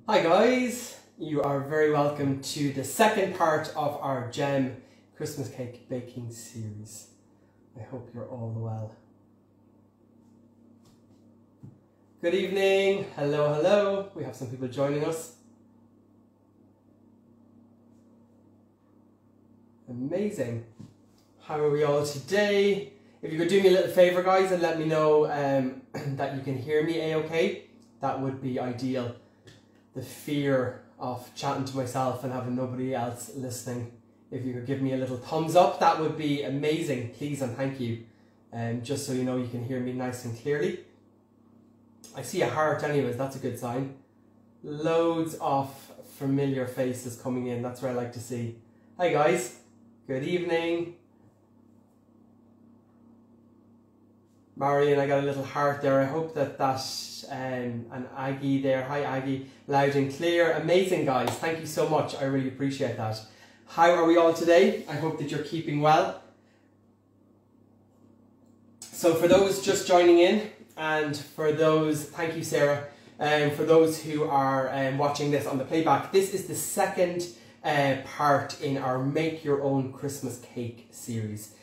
Hi guys, you are very welcome to the second part of our Gem Christmas cake baking series. I hope you're all well. Good evening, hello, we have some people joining us. Amazing. How are we all today? If you could do me a little favour guys and let me know that you can hear me a-okay, that would be ideal. The fear of chatting to myself and having nobody else listening. If you could give me a little thumbs up, that would be amazing, please and thank you. Just so you know you can hear me nice and clearly. I see a heart anyways, that's a good sign. Loads of familiar faces coming in, that's what I like to see. Hi guys, good evening. Marion, I got a little heart there. I hope that's an Aggie there. Hi Aggie, loud and clear. Amazing guys, thank you so much. I really appreciate that. How are we all today? I hope that you're keeping well. So for those just joining in, and for those, thank you Sarah, for those who are watching this on the playback, this is the second part in our Make Your Own Christmas Cake series.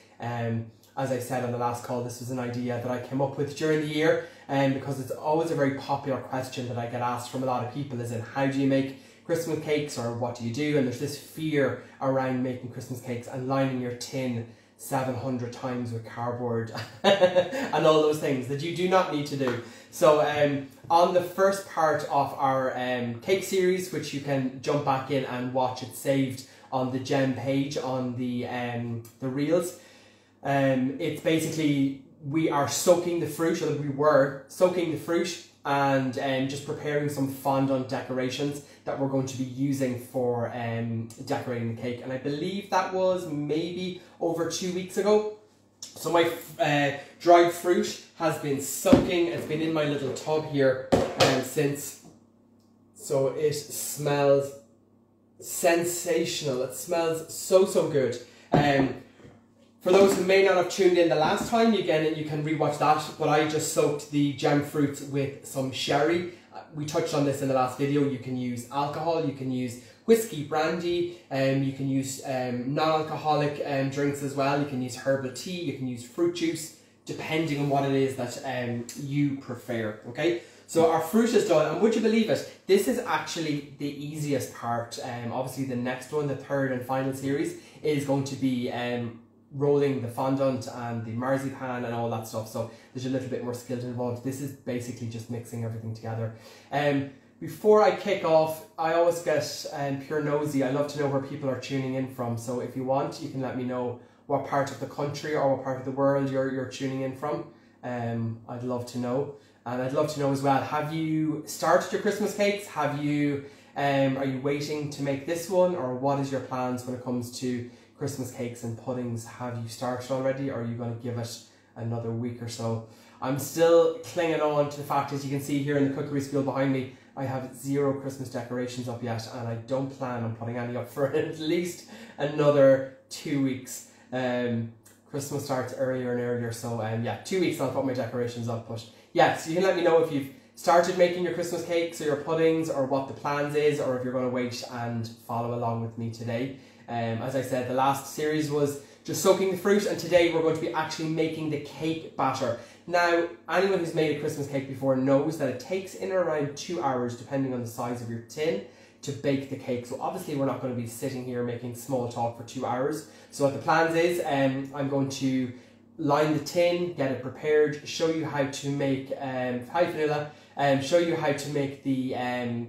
As I said on the last call, this was an idea that I came up with during the year, because it's always a very popular question that I get asked from a lot of people, is in how do you make Christmas cakes, or what do you do? And there's this fear around making Christmas cakes and lining your tin 700 times with cardboard and all those things that you do not need to do. So on the first part of our cake series, which you can jump back in and watch, it saved on the Gem page on the Reels. It's basically, we are soaking the fruit, or we were soaking the fruit and just preparing some fondant decorations that we're going to be using for decorating the cake. And I believe that was maybe over 2 weeks ago. So my dried fruit has been soaking. It's been in my little tub here since. So it smells sensational. It smells so good. For those who may not have tuned in the last time, you can rewatch that, but I just soaked the Gem fruits with some sherry. We touched on this in the last video. You can use alcohol, you can use whiskey, brandy, you can use non-alcoholic drinks as well. You can use herbal tea, you can use fruit juice, depending on what it is that you prefer, okay? So our fruit is done, and would you believe it, this is actually the easiest part. Obviously the next one, the third and final series, is going to be rolling the fondant and the marzipan and all that stuff, so there's a little bit more skill involved. This is basically just mixing everything together. Before I kick off, I always get pure nosy. I love to know where people are tuning in from, so if you want, you can let me know what part of the country or what part of the world you're tuning in from. I'd love to know, and I'd love to know as well, have you started your Christmas cakes? Have you are you waiting to make this one, or what is your plans when it comes to Christmas cakes and puddings? Have you started already, or are you going to give it another week or so? I'm still clinging on to the fact, as you can see here in the cookery school behind me, I have 0 Christmas decorations up yet, and I don't plan on putting any up for at least another 2 weeks. Christmas starts earlier and earlier, so yeah, 2 weeks I'll put my decorations up. But yeah, so you can let me know if you've started making your Christmas cakes or your puddings, or what the plans is, or if you're going to wait and follow along with me today. As I said, the last series was just soaking the fruit, and today we're going to be actually making the cake batter. Now, anyone who's made a Christmas cake before knows that it takes in around 2 hours, depending on the size of your tin, to bake the cake. So obviously we're not going to be sitting here making small talk for 2 hours. So what the plans is, I'm going to line the tin, get it prepared, show you how to make, hi Vanilla, show you how to make the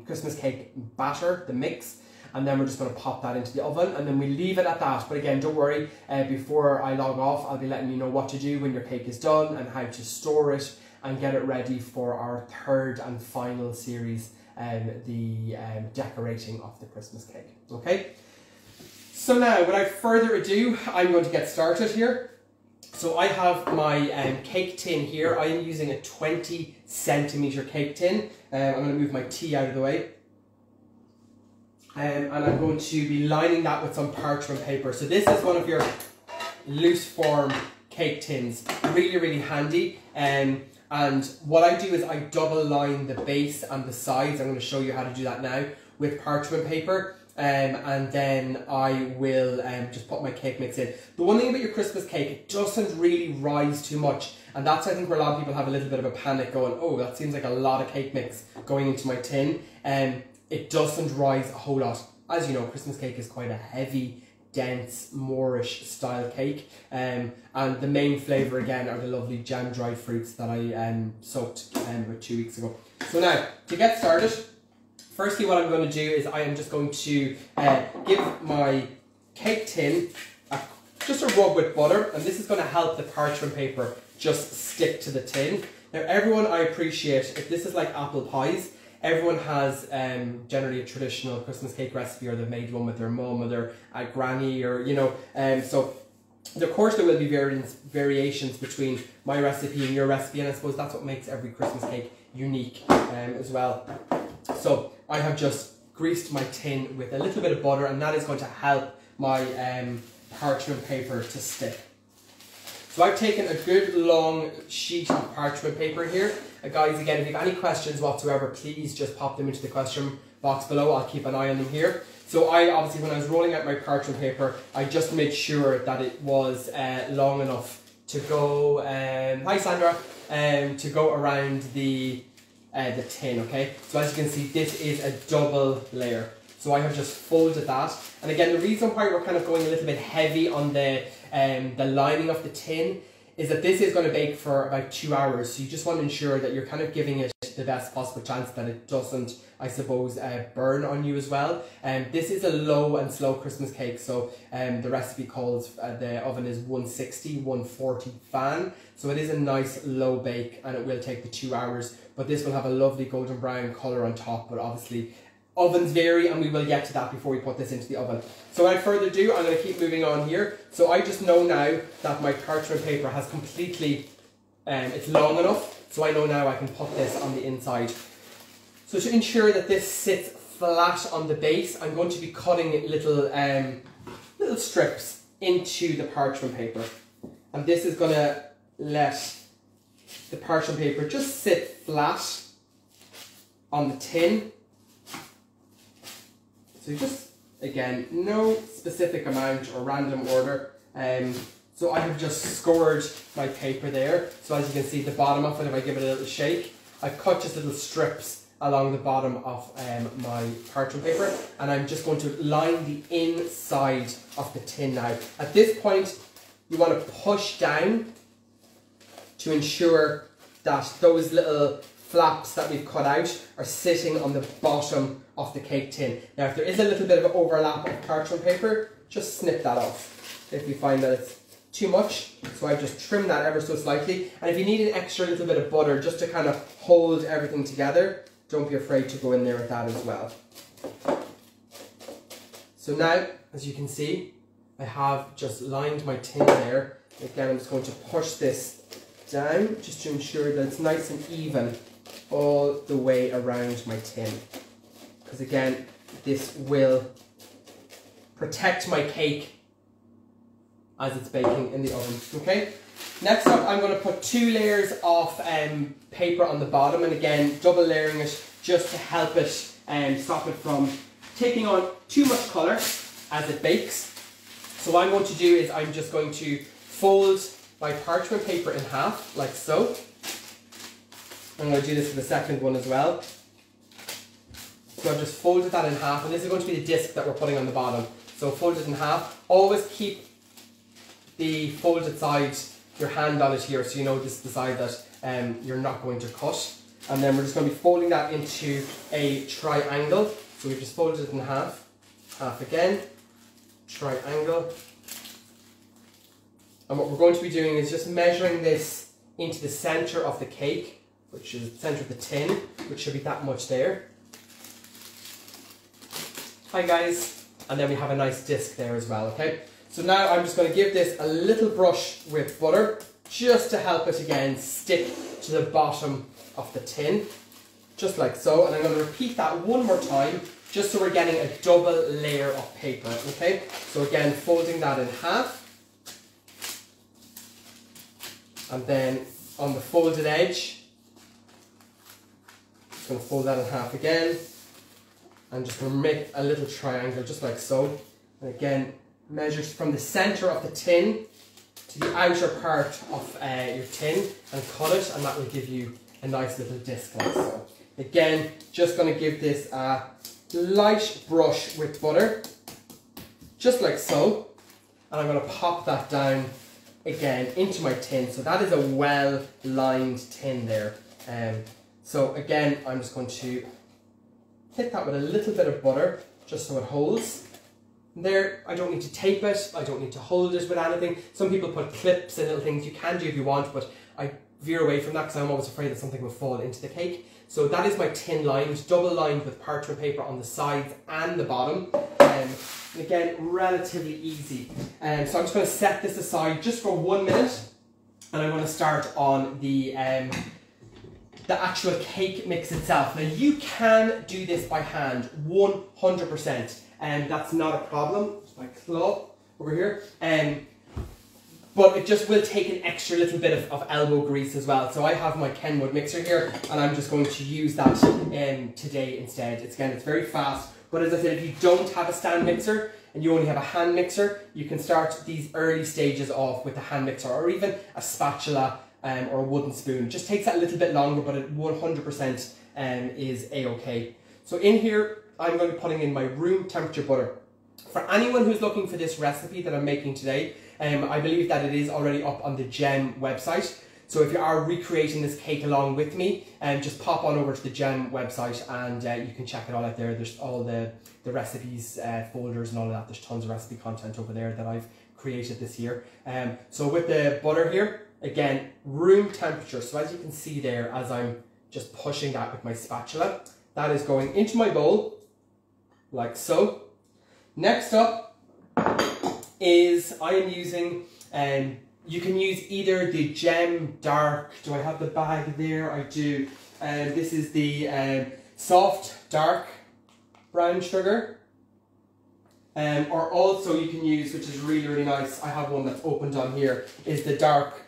Christmas cake batter, the mix. And then we're just going to pop that into the oven, and then we leave it at that. But again, don't worry, before I log off, I'll be letting you know what to do when your cake is done, and how to store it and get it ready for our third and final series, the decorating of the Christmas cake. Okay? So now, without further ado, I'm going to get started here. So I have my cake tin here. I am using a 20 centimetre cake tin. I'm going to move my tea out of the way. And I'm going to be lining that with some parchment paper. So this is one of your loose form cake tins. Really handy. And And what I do is I double line the base and the sides. I'm going to show you how to do that now with parchment paper. And then I will just put my cake mix in. The one thing about your Christmas cake, it doesn't really rise too much. And that's, I think, where a lot of people have a little bit of a panic going, oh, that seems like a lot of cake mix going into my tin. It doesn't rise a whole lot. As you know, Christmas cake is quite a heavy, dense, Moorish style cake. And the main flavour, again, are the lovely jam dried fruits that I soaked about 2 weeks ago. So now, to get started, firstly, what I'm going to do is I am just going to give my cake tin just a rub with butter, and this is going to help the parchment paper just stick to the tin. Now, everyone, I appreciate, if this is like apple pies, everyone has generally a traditional Christmas cake recipe, or they've made one with their mum or their granny, or, you know, so of course there will be variations between my recipe and your recipe, and I suppose that's what makes every Christmas cake unique as well. So I have just greased my tin with a little bit of butter, and that is going to help my parchment paper to stick. So I've taken a good long sheet of parchment paper here. Guys, again, if you have any questions whatsoever, please just pop them into the question box below. I'll keep an eye on them here. So I obviously, when I was rolling out my parchment paper, I just made sure that it was long enough to go, hi Sandra, to go around the tin, okay? So as you can see, this is a double layer. So I have just folded that. And again, the reason why we're kind of going a little bit heavy on the lining of the tin is that this is going to bake for about 2 hours. So you just want to ensure that you're kind of giving it the best possible chance that it doesn't, I suppose, burn on you as well. This is a low and slow Christmas cake. So the recipe calls, the oven is 160, 140 fan. So it is a nice low bake, and it will take the 2 hours. But this will have a lovely golden brown colour on top. But obviously, ovens vary, and we will get to that before we put this into the oven. So without further ado, I'm going to keep moving on here. So I just know now that my parchment paper has completely, it's long enough. So I know now I can put this on the inside. So to ensure that this sits flat on the base, I'm going to be cutting little strips into the parchment paper. And this is going to let the parchment paper just sit flat on the tin. So just, again, no specific amount or random order. So I have just scored my paper there. So as you can see, the bottom of it, if I give it a little shake, I've cut just little strips along the bottom of my parchment paper. And I'm just going to line the inside of the tin now. At this point, you want to push down to ensure that those little flaps that we've cut out are sitting on the bottom of the cake tin. Now, if there is a little bit of an overlap of parchment paper, just snip that off if you find that it's too much. So I've just trimmed that ever so slightly. And if you need an extra little bit of butter just to kind of hold everything together, don't be afraid to go in there with that as well. So now, as you can see, I have just lined my tin there. Again, I'm just going to push this down just to ensure that it's nice and even all the way around my tin, because again, this will protect my cake as it's baking in the oven. Okay, next up, I'm going to put 2 layers of paper on the bottom, and again, double layering it just to help it stop it from taking on too much colour as it bakes. So what I'm going to do is I'm just going to fold my parchment paper in half, like so. I'm going to do this for the second one as well. So I've just folded that in half, and this is going to be the disc that we're putting on the bottom. So fold it in half. Always keep the folded side, your hand on it here, so you know this is the side that you're not going to cut. And then we're just going to be folding that into a triangle. So we've just folded it in half, half again, triangle. And what we're going to be doing is just measuring this into the centre of the cake, which is the centre of the tin, which should be that much there. Hi guys. And then we have a nice disc there as well, okay? So now I'm just going to give this a little brush with butter, just to help it again stick to the bottom of the tin, just like so. And I'm going to repeat that one more time, just so we're getting a double layer of paper, okay? So again, folding that in half. And then on the folded edge, Just going to fold that in half again. I'm just going to make a little triangle just like so. And again, measure from the center of the tin to the outer part of your tin and cut it, and that will give you a nice little disc like so. Again, just going to give this a light brush with butter, just like so. And I'm going to pop that down again into my tin. So that is a well-lined tin there. So again, I'm just going to hit that with a little bit of butter, just so it holds. There, I don't need to tape it, I don't need to hold it with anything. Some people put clips and little things, you can do if you want, but I veer away from that because I'm always afraid that something will fall into the cake. So that is my tin lined, double lined with parchment paper on the sides and the bottom. And again, relatively easy. So I'm just going to set this aside just for 1 minute, and I'm going to start on the actual cake mix itself. Now you can do this by hand, 100%, and that's not a problem. Just my claw over here. But it just will take an extra little bit of elbow grease as well. So I have my Kenwood mixer here, and I'm just going to use that today instead. It's very fast. But as I said, if you don't have a stand mixer and you only have a hand mixer, you can start these early stages off with the hand mixer, or even a spatula or a wooden spoon. It just takes that a little bit longer, but it 100% is a-okay. So in here, I'm going to be putting in my room temperature butter. For anyone who's looking for this recipe that I'm making today, I believe that it is already up on the Gem website. So if you are recreating this cake along with me, just pop on over to the Gem website and you can check it all out there. There's all the recipes, folders and all of that. There's tons of recipe content over there that I've created this year. So with the butter here, again, room temperature. So as you can see there, as I'm just pushing that with my spatula, that is going into my bowl, like so. Next up is I am using, you can use either the Gem Dark, do I have the bag there? I do. This is the soft dark brown sugar. Or also you can use, which is really, really nice, I have one that's opened on here, is the dark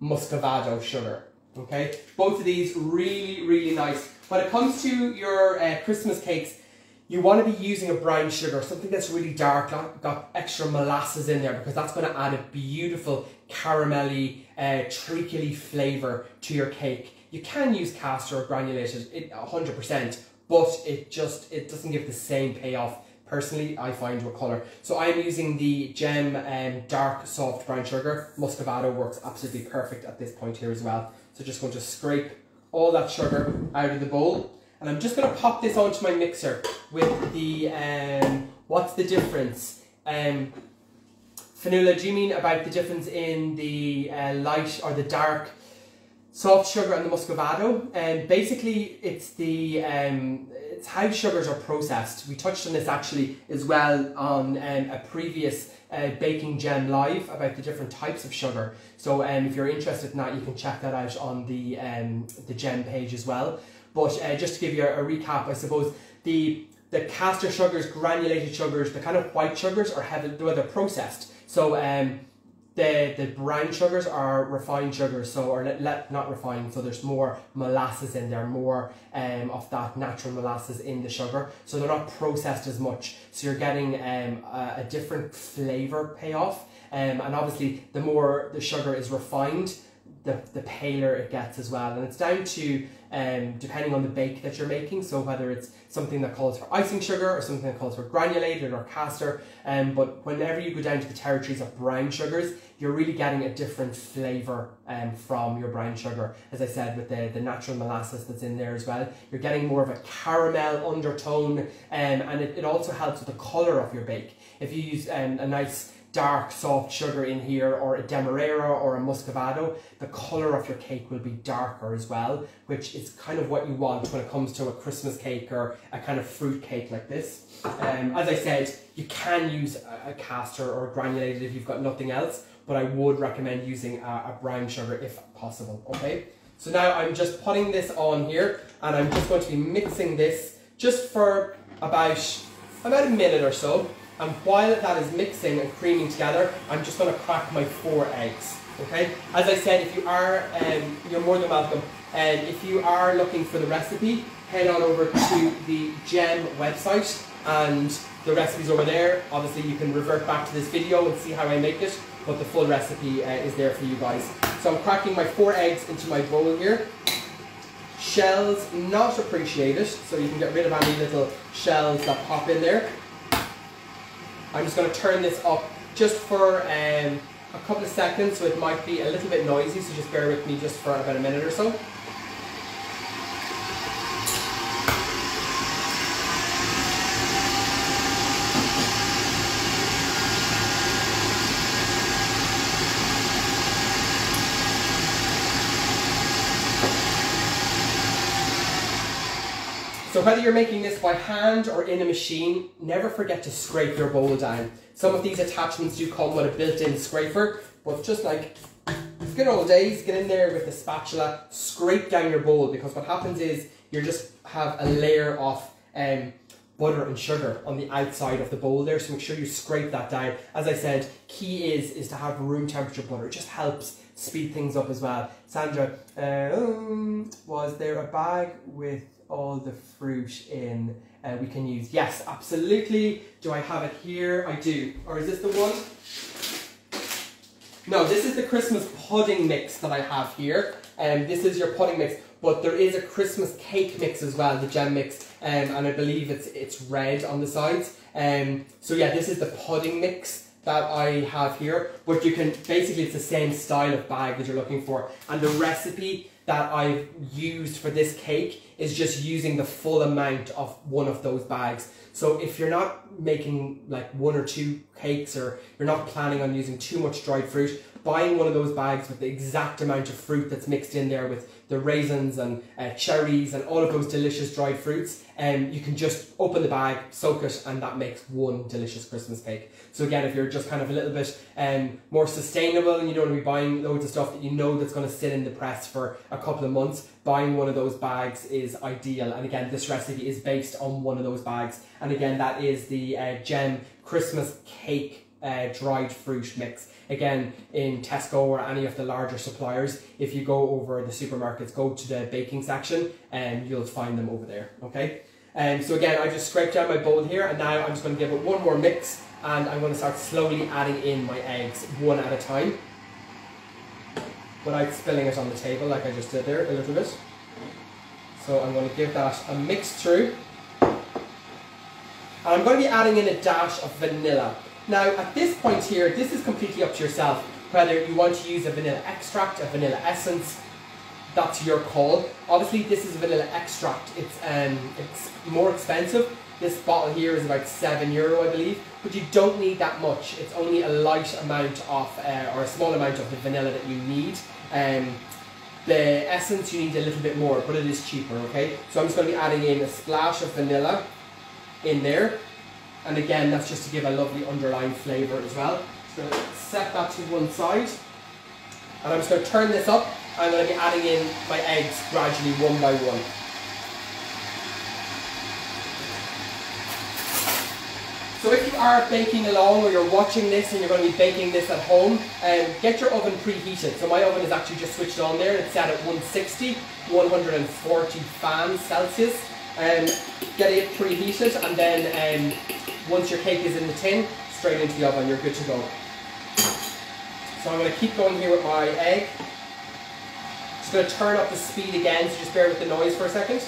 Muscovado sugar. Okay, both of these really, really nice. When it comes to your Christmas cakes, you want to be using a brown sugar, something that's really dark, got extra molasses in there, because that's going to add a beautiful caramelly, treacly flavour to your cake. You can use castor or granulated, 100%, but it doesn't give the same payoff. Personally, I find with colour. So I'm using the Gem dark soft brown sugar. Muscovado works absolutely perfect at this point here as well. So just going to scrape all that sugar out of the bowl. And I'm just going to pop this onto my mixer with the, what's the difference? Fanula, do you mean about the difference in the light or the dark soft sugar and the Muscovado? Basically, it's the it's how sugars are processed. We touched on this actually as well on a previous Baking Gem Live about the different types of sugar. So if you're interested in that, you can check that out on the Gem page as well. But just to give you a recap, I suppose the castor sugars, granulated sugars, the kind of white sugars are heavily, they're processed. So the brown sugars are refined sugars, so or not refined. So there's more molasses in there, more of that natural molasses in the sugar. So they're not processed as much. So you're getting a different flavour payoff. And obviously, the more the sugar is refined, the paler it gets as well. And it's down to depending on the bake that you're making, so whether it's something that calls for icing sugar or something that calls for granulated or castor, but whenever you go down to the territories of brown sugars, you're really getting a different flavour from your brown sugar. As I said, with the natural molasses that's in there as well, you're getting more of a caramel undertone, and it also helps with the colour of your bake. If you use a nice dark soft sugar in here, or a demerara or a muscovado, the colour of your cake will be darker as well, which is kind of what you want when it comes to a Christmas cake or a kind of fruit cake like this. As I said, you can use a castor or a granulated if you've got nothing else, but I would recommend using a brown sugar if possible. Okay, so now I'm just putting this on here, and I'm just going to be mixing this just for about a minute or so. And while that is mixing and creaming together, I'm just going to crack my 4 eggs. Okay. As I said, if you are, you're more than welcome. And if you are looking for the recipe, head on over to the Gem website and the recipe's over there. Obviously you can revert back to this video and see how I make it, but the full recipe is there for you guys. So I'm cracking my 4 eggs into my bowl here. Shells not appreciated, so you can get rid of any little shells that pop in there. I'm just going to turn this up just for a couple of seconds, so it might be a little bit noisy, so just bear with me just for about a minute or so. So whether you're making this by hand or in a machine, never forget to scrape your bowl down. Some of these attachments do come with a built-in scraper, but just like good old days, get in there with a spatula, scrape down your bowl, because what happens is you just have a layer of butter and sugar on the outside of the bowl there, so make sure you scrape that down. As I said, key is to have room temperature butter. It just helps speed things up as well. Sandra, was there a bag with all the fruit in we can use? Yes, absolutely. Do I have it here? I do. Or is this the one? No, this is the Christmas pudding mix that I have here. This is your pudding mix, but there is a Christmas cake mix as well, the Gem mix, and I believe it's red on the sides. So yeah, this is the pudding mix that I have here, but you can, basically it's the same style of bag that you're looking for, and the recipe that I've used for this cake is just using the full amount of one of those bags. So if you're not making like 1 or 2 cakes, or you're not planning on using too much dried fruit, buying one of those bags with the exact amount of fruit that's mixed in there with the raisins and cherries and all of those delicious dried fruits, you can just open the bag, soak it, and that makes one delicious Christmas cake. So again, if you're just kind of a little bit more sustainable and you don't want to be buying loads of stuff that you know that's going to sit in the press for a couple of months, buying one of those bags is ideal. And again, this recipe is based on one of those bags. And again, that is the Gem Christmas Cake dried fruit mix. Again, in Tesco or any of the larger suppliers, if you go over the supermarkets, go to the baking section and you'll find them over there, okay? So again, I just scraped down my bowl here, and now I'm just going to give it one more mix, and I'm going to start slowly adding in my eggs one at a time without spilling it on the table like I just did there a little bit. So I'm going to give that a mix through, and I'm going to be adding in a dash of vanilla. Now at this point here, this is completely up to yourself, whether you want to use a vanilla extract, a vanilla essence, that's your call. Obviously this is a vanilla extract, it's more expensive. This bottle here is about €7 I believe, but you don't need that much. It's only a light amount of, or a small amount of the vanilla that you need. The essence you need a little bit more, but it is cheaper, okay? So I'm just going to be adding in a splash of vanilla in there. And again, that's just to give a lovely underlying flavour as well. So set that to one side. And I'm just going to turn this up. I'm going to be adding in my eggs gradually, one by one. So if you are baking along, or you're watching this and you're going to be baking this at home, get your oven preheated. So my oven is actually just switched on there. It's set at 160, 140 fans Celsius. Get it preheated, and then once your cake is in the tin, straight into the oven, you're good to go. So I'm going to keep going here with my egg. Just going to turn up the speed again, so just bear with the noise for a second.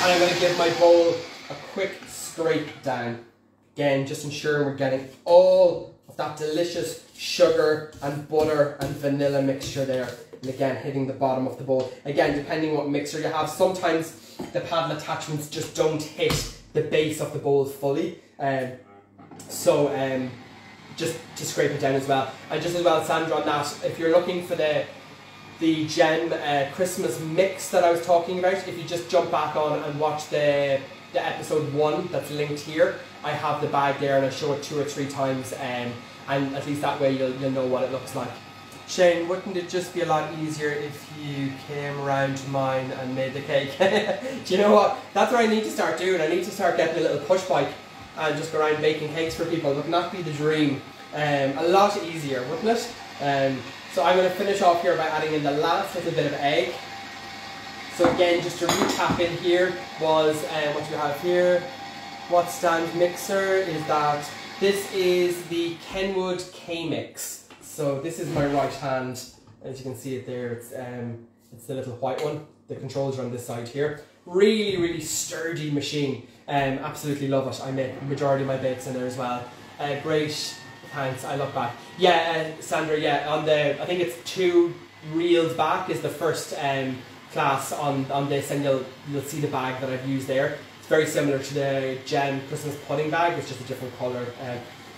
And I'm going to give my bowl a quick scrape down. Again, just ensuring we're getting all of that delicious sugar and butter and vanilla mixture there. And again, hitting the bottom of the bowl. Again, depending what mixer you have, sometimes the paddle attachments just don't hit the base of the bowl fully. Just to scrape it down as well. And just as well, Sandra, on that, if you're looking for the Gem Christmas mix that I was talking about, if you just jump back on and watch the episode 1 that's linked here, I have the bag there and I show it 2 or 3 times, and at least that way you'll know what it looks like. Shane, wouldn't it just be a lot easier if you came around to mine and made the cake? Do you know what? That's what I need to start doing. I need to start getting a little push bike and just go around baking cakes for people. Wouldn't that be the dream? A lot easier, wouldn't it? So I'm going to finish off here by adding in the last little bit of egg. So again, just to recap in here was what you have here. What stand mixer is that? This is the Kenwood K-Mix. So this is my right hand. As you can see it there, it's the little white one. The controls are on this side here. Really, really sturdy machine. Absolutely love it. I make the majority of my bakes in there as well. Great. Thanks, I look back. Yeah, Sandra, yeah, on the, I think it's 2 reels back is the first class on this, and you'll see the bag that I've used there. It's very similar to the Gem Christmas pudding bag, it's just a different colour.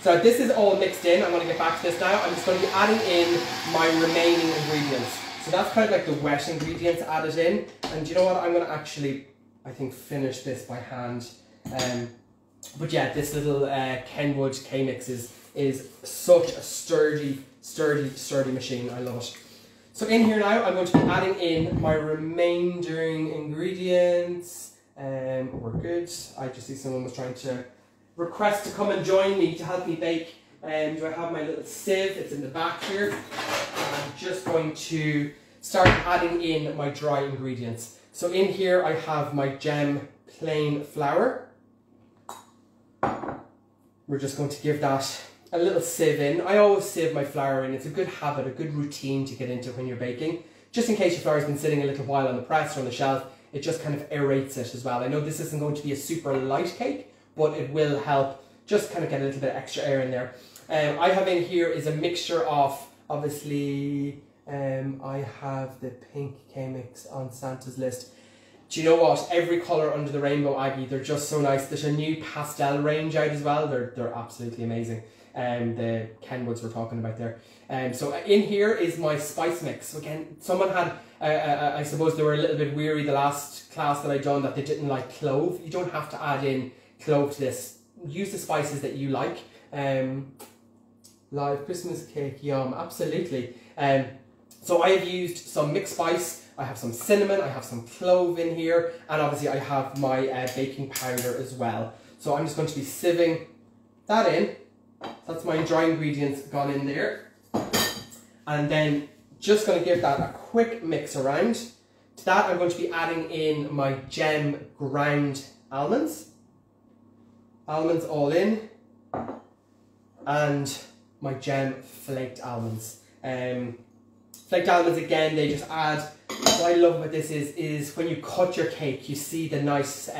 So this is all mixed in. I'm going to get back to this now. I'm just going to be adding in my remaining ingredients. So that's kind of like the wet ingredients added in. And you know what, I'm going to actually, I think, finish this by hand. But yeah, this little Kenwood K-Mix is such a sturdy machine. I love it. So in here now, I'm going to be adding in my remaining ingredients. We're good. I just see someone was trying to request to come and join me to help me bake. Do I have my little sieve? It's in the back here. I'm just going to start adding in my dry ingredients. So in here I have my Gem plain flour. We're just going to give that a little sieve in. I always sieve my flour in. It's a good habit, a good routine to get into when you're baking. Just in case your flour's been sitting a little while on the press or on the shelf, it just kind of aerates it as well. I know this isn't going to be a super light cake, but it will help just kind of get a little bit of extra air in there. I have in here is a mixture of, obviously, I have the pink K-Mix on Santa's list. Do you know what? Every colour under the rainbow, Aggie, they're just so nice. There's a new pastel range out as well. They're absolutely amazing. The Kenwoods we're talking about there. So in here is my spice mix. So again, someone had, I suppose they were a little bit weary the last class that I done that they didn't like clove. You don't have to add in clove to this. Use the spices that you like. Live Christmas cake, yum, absolutely. So I have used some mixed spice. I have some cinnamon, I have some clove in here, and obviously I have my baking powder as well. So I'm just going to be sieving that in. That's my dry ingredients gone in there. And then just going to give that a quick mix around. To that I'm going to be adding in my Gem ground almonds. Almonds all in. And my Gem flaked almonds. Flaked almonds, again, they just add, what I love about this is when you cut your cake, you see the nice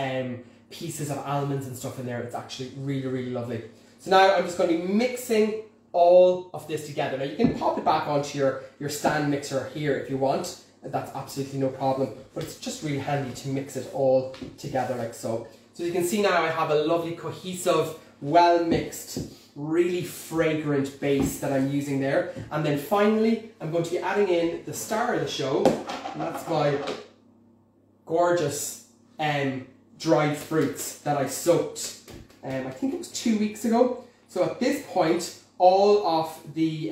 pieces of almonds and stuff in there. It's actually really, really lovely. So now I'm just going to be mixing all of this together. Now you can pop it back onto your stand mixer here if you want. That's absolutely no problem. But it's just really handy to mix it all together like so. So you can see now I have a lovely cohesive, well mixed, really fragrant base that I'm using there. And then finally, I'm going to be adding in the star of the show. And that's my gorgeous dried fruits that I soaked, I think it was 2 weeks ago. So at this point, all of the,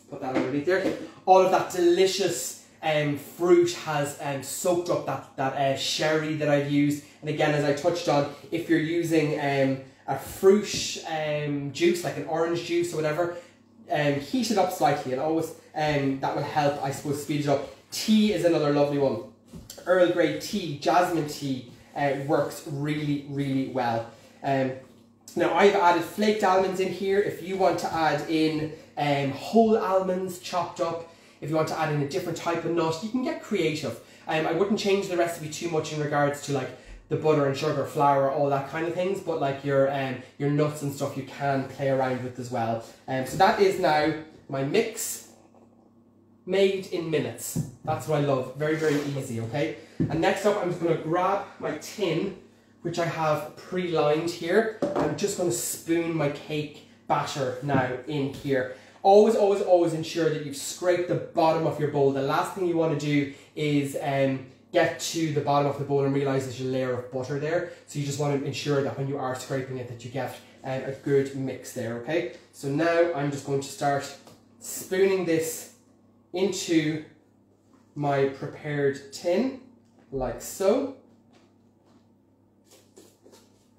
put that underneath there, all of that delicious fruit has soaked up that sherry that I've used. And again, as I touched on, if you're using a fruit juice, like an orange juice or whatever, heat it up slightly, and always that will help, I suppose, speed it up. Tea is another lovely one. Earl Grey tea, jasmine tea works really, really well. Now I've added flaked almonds in here. If you want to add in whole almonds chopped up, if you want to add in a different type of nut, you can get creative. I wouldn't change the recipe too much in regards to like the butter and sugar, flour, all that kind of things, but like your nuts and stuff you can play around with as well. So that is now my mix, made in minutes. That's what I love, very, very easy, okay? And next up, I'm just gonna grab my tin, which I have pre-lined here. I'm just gonna spoon my cake batter now in here. Always, always, always ensure that you've scraped the bottom of your bowl. The last thing you wanna do is get to the bottom of the bowl and realise there's a layer of butter there. So you just want to ensure that when you are scraping it that you get a good mix there, okay? So now I'm just going to start spooning this into my prepared tin, like so.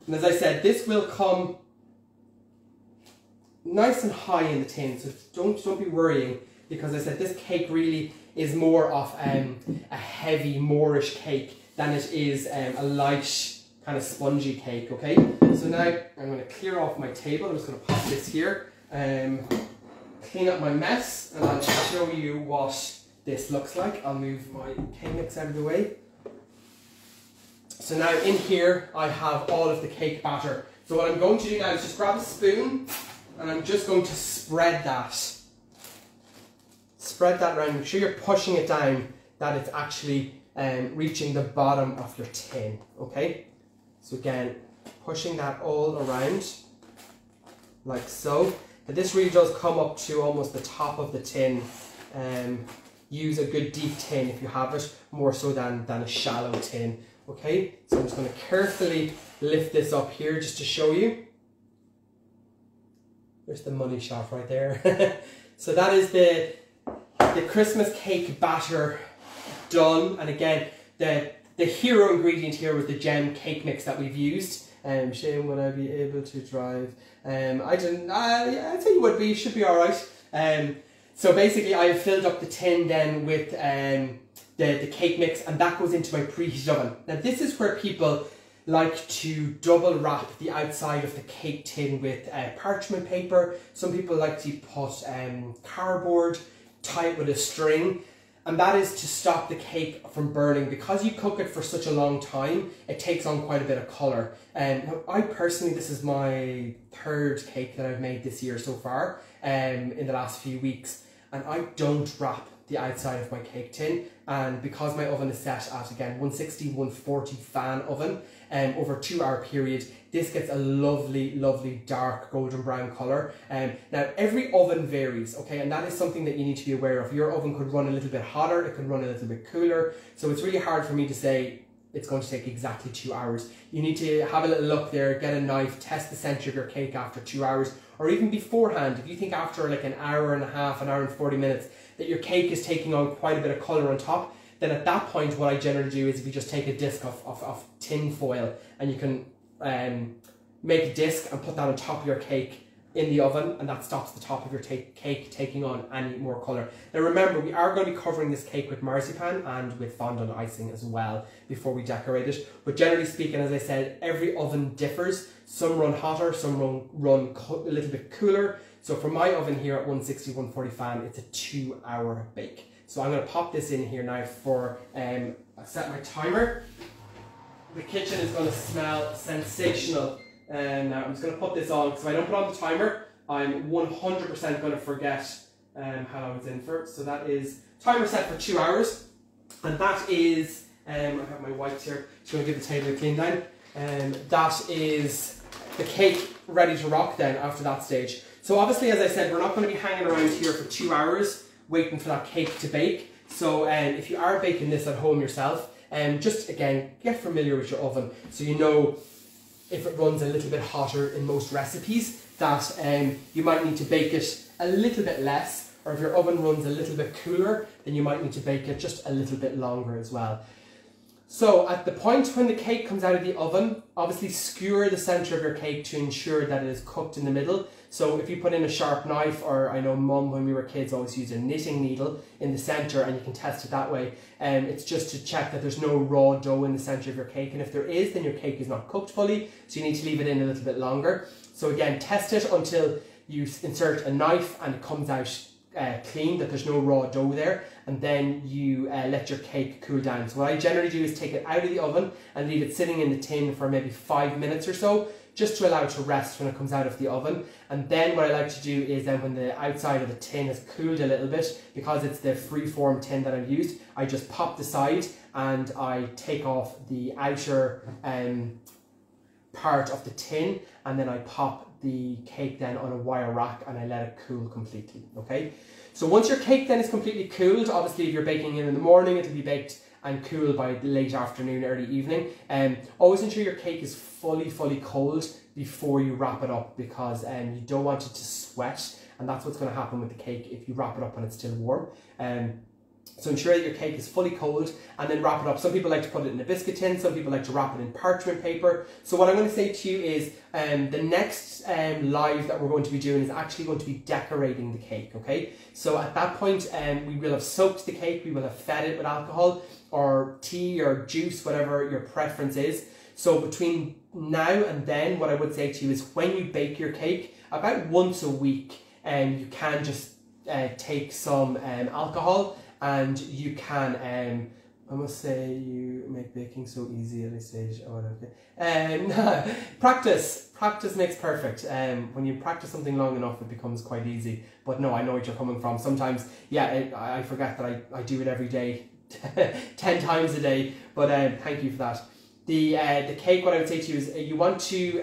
And as I said, this will come nice and high in the tin, so don't be worrying, because I said this cake really is more of a heavy Moorish cake than it is a light kind of spongy cake, okay? So now I'm going to clear off my table. I'm just going to pop this here, clean up my mess, and I'll show you what this looks like. I'll move my cake mix out of the way. So now in here I have all of the cake batter. So what I'm going to do now is just grab a spoon, and I'm just going to spread that. Spread that around. Make sure you're pushing it down, that it's actually reaching the bottom of your tin, okay? So again, pushing that all around, like so. And this really does come up to almost the top of the tin. Use a good deep tin if you have it, more so than a shallow tin, okay? So I'm just going to carefully lift this up here just to show you. There's the money shot right there. So that is the Christmas cake batter done. And again, the hero ingredient here was the gem cake mix that we've used. Shane, would I be able to drive? I'd say you would be, you should be alright. So basically I filled up the tin then with the cake mix, and that goes into my preheated oven. Now this is where people like to double wrap the outside of the cake tin with parchment paper. Some people like to put cardboard, tie it with a string, and that is to stop the cake from burning. Because you cook it for such a long time, it takes on quite a bit of colour. Now I personally, this is my third cake that I've made this year so far, in the last few weeks, and I don't wrap the outside of my cake tin. And because my oven is set at, again, 160, 140 fan oven, over a 2-hour period, this gets a lovely dark golden brown colour. Now every oven varies, okay, and that is something that you need to be aware of. Your oven could run a little bit hotter, it could run a little bit cooler, so it's really hard for me to say it's going to take exactly 2 hours. You need to have a little look there, get a knife, test the centre of your cake after 2 hours, or even beforehand. If you think after like an hour and a half, an hour and 40 minutes, that your cake is taking on quite a bit of colour on top, then at that point what I generally do is if you just take a disc of tin foil, and you can make a disc and put that on top of your cake in the oven, and that stops the top of your cake taking on any more colour. Now remember, we are going to be covering this cake with marzipan and with fondant icing as well before we decorate it. But generally speaking, as I said, every oven differs. Some run hotter, some run a little bit cooler. So for my oven here at 160, 140 fan, it's a 2-hour bake. So I'm going to pop this in here now for, I set my timer. The kitchen is going to smell sensational. Now I'm just going to put this on, because if I don't put on the timer, I'm 100% going to forget how long it's in for. So that is timer set for 2 hours, and that is, I have my wipes here, just going to give the table a clean down. That is the cake ready to rock then after that stage. So obviously, as I said, we're not going to be hanging around here for 2 hours waiting for that cake to bake. So if you are baking this at home yourself, just again, get familiar with your oven, so you know if it runs a little bit hotter in most recipes, that you might need to bake it a little bit less, or if your oven runs a little bit cooler, then you might need to bake it just a little bit longer as well. So at the point when the cake comes out of the oven, obviously skewer the centre of your cake to ensure that it is cooked in the middle. So if you put in a sharp knife, or I know Mum when we were kids always used a knitting needle in the centre, and you can test it that way, it's just to check that there's no raw dough in the centre of your cake, and if there is, then your cake is not cooked fully, so you need to leave it in a little bit longer. So again, test it until you insert a knife and it comes out clean, that there's no raw dough there, and then you let your cake cool down. So what I generally do is take it out of the oven and leave it sitting in the tin for maybe 5 minutes or so, just to allow it to rest when it comes out of the oven. And then what I like to do is then when the outside of the tin has cooled a little bit, because it's the freeform tin that I've used, I just pop the side and I take off the outer part of the tin, and then I pop the cake then on a wire rack and I let it cool completely, okay? So once your cake then is completely cooled, obviously if you're baking it in the morning, it'll be baked and cool by late afternoon, early evening. Always ensure your cake is fully cold before you wrap it up, because you don't want it to sweat, and that's what's going to happen with the cake if you wrap it up when it's still warm. So ensure that your cake is fully cold and then wrap it up. Some people like to put it in a biscuit tin, some people like to wrap it in parchment paper. So what I'm going to say to you is the next live that we're going to be doing is actually going to be decorating the cake, okay? So at that point we will have soaked the cake, we will have fed it with alcohol or tea or juice, whatever your preference is. So between now and then, what I would say to you is when you bake your cake, about once a week, you can just take some alcohol, and you can, I must say, you make baking so easy at this stage. Oh, okay. Practice makes perfect. When you practice something long enough, it becomes quite easy. But no, I know what you're coming from. Sometimes, yeah, I forget that I do it every day, 10 times a day. But thank you for that. The cake, what I would say to you is you want to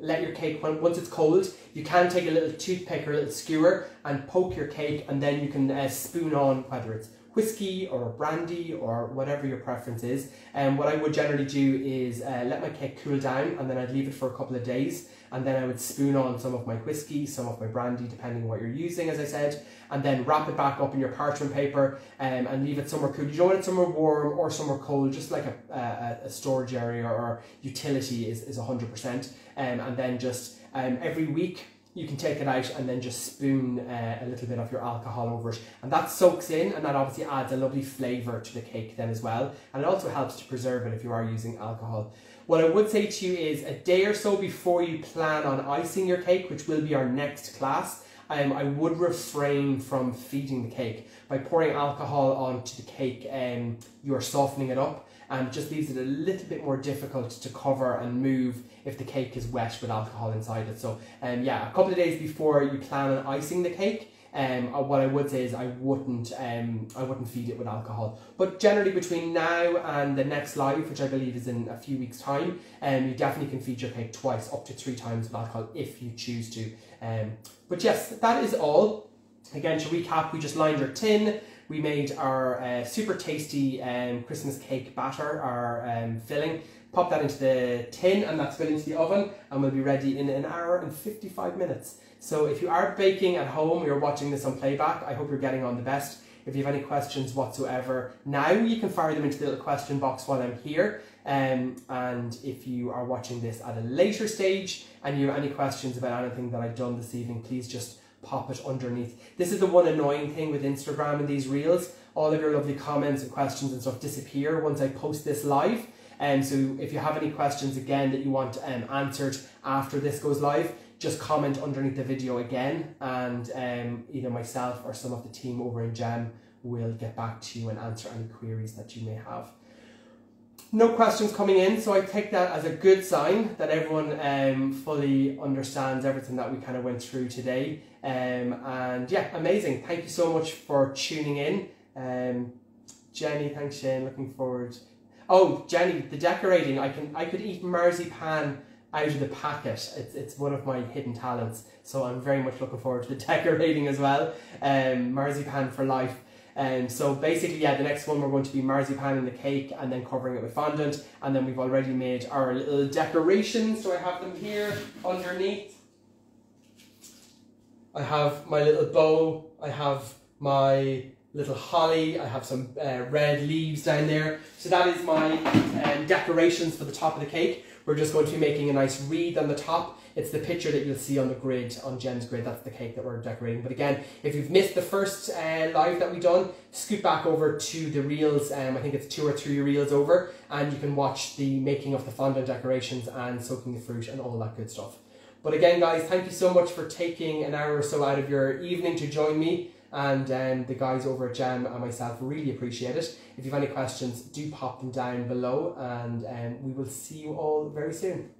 let your cake, once it's cold, you can take a little toothpick or a little skewer and poke your cake, and then you can spoon on whether it's whiskey or brandy or whatever your preference is. And what I would generally do is let my cake cool down, and then I'd leave it for a couple of days, and then I would spoon on some of my whiskey, some of my brandy, depending on what you're using, as I said, and then wrap it back up in your parchment paper and leave it somewhere cool. You don't want it somewhere warm or somewhere cold, just like a storage area or utility is 100%. And then just every week you can take it out and then just spoon a little bit of your alcohol over it, and that soaks in, and that obviously adds a lovely flavour to the cake then as well, and it also helps to preserve it if you are using alcohol. What I would say to you is a day or so before you plan on icing your cake, which will be our next class, I would refrain from feeding the cake. By pouring alcohol onto the cake, you are softening it up, and it just leaves it a little bit more difficult to cover and move if the cake is wet with alcohol inside it. So yeah, a couple of days before you plan on icing the cake, what I would say is I wouldn't feed it with alcohol. But generally between now and the next live, which I believe is in a few weeks' time, you definitely can feed your cake twice, up to 3 times with alcohol if you choose to. But yes, that is all. Again, to recap, we just lined our tin. We made our super tasty Christmas cake batter, our filling. Pop that into the tin, and that's going into the oven, and we'll be ready in 1 hour and 55 minutes. So if you are baking at home, you're watching this on playback, I hope you're getting on the best. If you have any questions whatsoever now, you can fire them into the little question box while I'm here. And if you are watching this at a later stage and you have any questions about anything that I've done this evening, please just pop it underneath. This is the one annoying thing with Instagram and these reels. All of your lovely comments and questions and stuff disappear once I post this live. So if you have any questions again that you want answered after this goes live, just comment underneath the video again, and either myself or some of the team over in Gem will get back to you and answer any queries that you may have. No questions coming in, so I take that as a good sign that everyone fully understands everything that we kind of went through today. And yeah, amazing. Thank you so much for tuning in. Jenny, thanks Shane, looking forward. Oh, Jenny, the decorating, I could eat marzipan out of the packet. It's one of my hidden talents, so I'm very much looking forward to the decorating as well. Marzipan for life. So basically, yeah, the next one we're going to be marzipan in the cake and then covering it with fondant, and then we've already made our little decorations, so I have them here underneath. I have my little bow, I have my little holly, I have some red leaves down there. So that is my decorations for the top of the cake. We're just going to be making a nice wreath on the top. It's the picture that you'll see on the grid, on Gem's grid. That's the cake that we're decorating. But again, if you've missed the first live that we've done, scoot back over to the reels. I think it's 2 or 3 reels over, and you can watch the making of the fondant decorations and soaking the fruit and all that good stuff. But again, guys, thank you so much for taking an hour or so out of your evening to join me. And the guys over at Gem and myself really appreciate it. If you have any questions, do pop them down below, and we will see you all very soon.